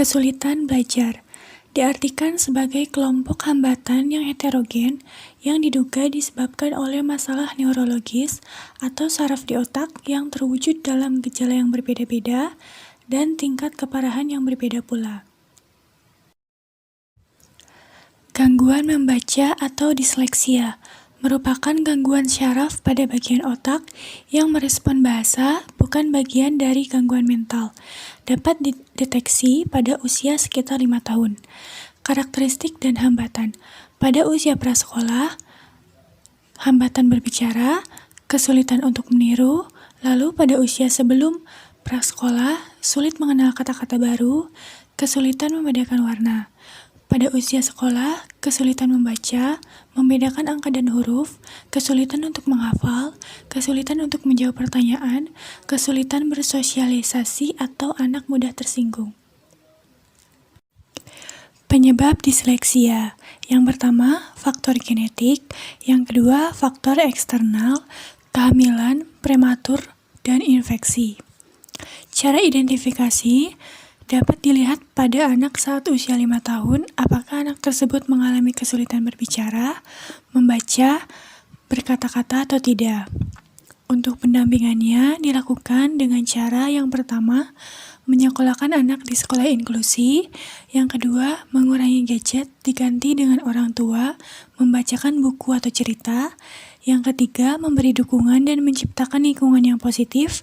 Kesulitan belajar diartikan sebagai kelompok hambatan yang heterogen yang diduga disebabkan oleh masalah neurologis atau saraf di otak yang terwujud dalam gejala yang berbeda-beda dan tingkat keparahan yang berbeda pula. Gangguan membaca atau disleksia merupakan gangguan syaraf pada bagian otak yang merespon bahasa, bukan bagian dari gangguan mental. Dapat dideteksi pada usia sekitar 5 tahun. Karakteristik dan hambatan. Pada usia prasekolah, hambatan berbicara, kesulitan untuk meniru, lalu pada usia sebelum prasekolah, sulit mengenal kata-kata baru, kesulitan membedakan warna. Pada usia sekolah, kesulitan membaca, membedakan angka dan huruf, kesulitan untuk menghafal, kesulitan untuk menjawab pertanyaan, kesulitan bersosialisasi atau anak mudah tersinggung. Penyebab disleksia. Yang pertama, faktor genetik. Yang kedua, faktor eksternal, kehamilan, prematur, dan infeksi. Cara identifikasi dapat dilihat pada anak saat usia 5 tahun, apakah anak tersebut mengalami kesulitan berbicara, membaca, berkata-kata atau tidak. Untuk pendampingannya dilakukan dengan cara yang pertama, menyekolahkan anak di sekolah inklusi, yang kedua, mengurangi gadget diganti dengan orang tua, membacakan buku atau cerita, yang ketiga, memberi dukungan dan menciptakan lingkungan yang positif.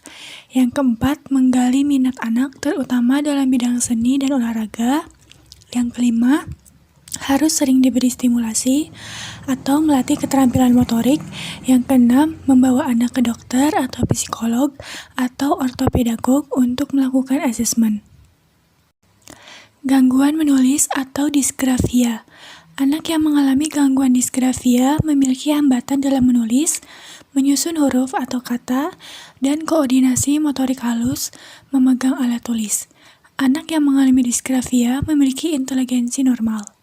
Yang keempat, menggali minat anak terutama dalam bidang seni dan olahraga. Yang kelima, harus sering diberi stimulasi atau melatih keterampilan motorik. Yang keenam, membawa anak ke dokter atau psikolog atau ortopedagog untuk melakukan asesmen. Gangguan menulis atau disgrafia. Anak yang mengalami gangguan disgrafia memiliki hambatan dalam menulis, menyusun huruf atau kata, dan koordinasi motorik halus, memegang alat tulis. Anak yang mengalami disgrafia memiliki inteligensi normal.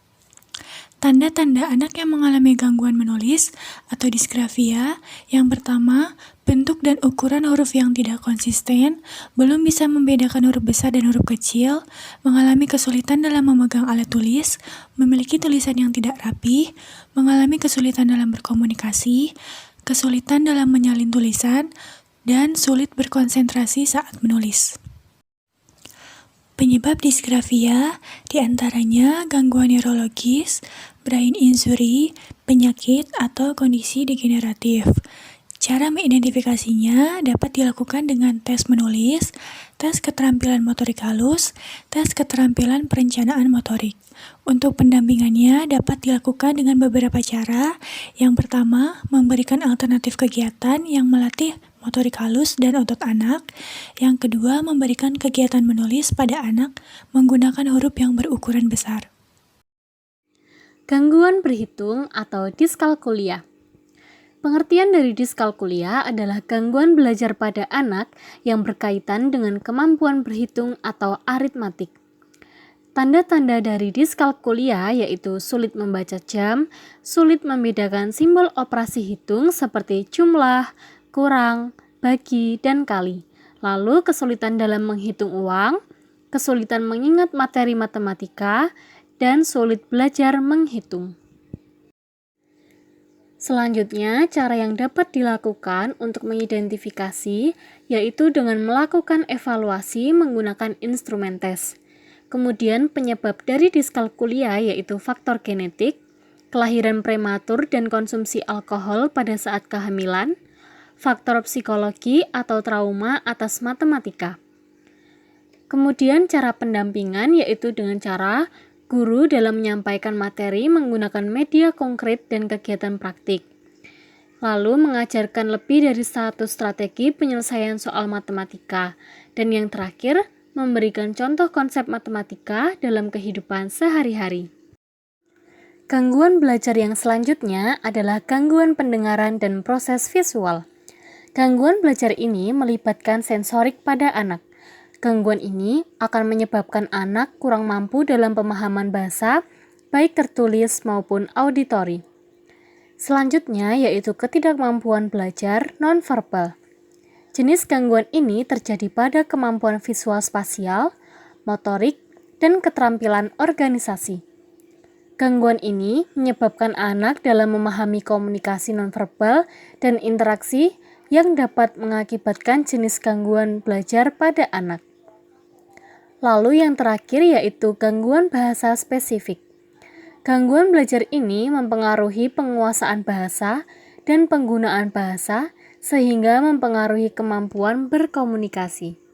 Tanda-tanda anak yang mengalami gangguan menulis atau disgrafia. Yang pertama, bentuk dan ukuran huruf yang tidak konsisten, belum bisa membedakan huruf besar dan huruf kecil, mengalami kesulitan dalam memegang alat tulis, memiliki tulisan yang tidak rapi, mengalami kesulitan dalam berkomunikasi, kesulitan dalam menyalin tulisan, dan sulit berkonsentrasi saat menulis. Penyebab disgrafia diantaranya gangguan neurologis, brain injury, penyakit, atau kondisi degeneratif. Cara mengidentifikasinya dapat dilakukan dengan tes menulis, tes keterampilan motorik halus, tes keterampilan perencanaan motorik. Untuk pendampingannya dapat dilakukan dengan beberapa cara. Yang pertama, memberikan alternatif kegiatan yang melatih motorik halus dan otot anak. Yang kedua, memberikan kegiatan menulis pada anak menggunakan huruf yang berukuran besar. Gangguan berhitung atau diskalkulia. Pengertian dari diskalkulia adalah gangguan belajar pada anak yang berkaitan dengan kemampuan berhitung atau aritmatik. Tanda-tanda dari diskalkulia yaitu sulit membaca jam, sulit membedakan simbol operasi hitung seperti jumlah, kurang, bagi, dan kali. Lalu kesulitan dalam menghitung uang, kesulitan mengingat materi matematika, dan sulit belajar menghitung. Selanjutnya, cara yang dapat dilakukan untuk mengidentifikasi yaitu dengan melakukan evaluasi menggunakan instrumen tes. Kemudian penyebab dari diskalkulia yaitu faktor genetik, kelahiran prematur dan konsumsi alkohol pada saat kehamilan, faktor psikologi atau trauma atas matematika. Kemudian cara pendampingan yaitu dengan cara guru dalam menyampaikan materi menggunakan media konkret dan kegiatan praktik. Lalu mengajarkan lebih dari satu strategi penyelesaian soal matematika. Dan yang terakhir, memberikan contoh konsep matematika dalam kehidupan sehari-hari. Gangguan belajar yang selanjutnya adalah gangguan pendengaran dan proses visual. Gangguan belajar ini melibatkan sensorik pada anak. Gangguan ini akan menyebabkan anak kurang mampu dalam pemahaman bahasa, baik tertulis maupun auditori. Selanjutnya yaitu ketidakmampuan belajar nonverbal. Jenis gangguan ini terjadi pada kemampuan visual spasial, motorik, dan keterampilan organisasi. Gangguan ini menyebabkan anak dalam memahami komunikasi nonverbal dan interaksi yang dapat mengakibatkan jenis gangguan belajar pada anak. Lalu yang terakhir yaitu gangguan bahasa spesifik. Gangguan belajar ini mempengaruhi penguasaan bahasa dan penggunaan bahasa sehingga mempengaruhi kemampuan berkomunikasi.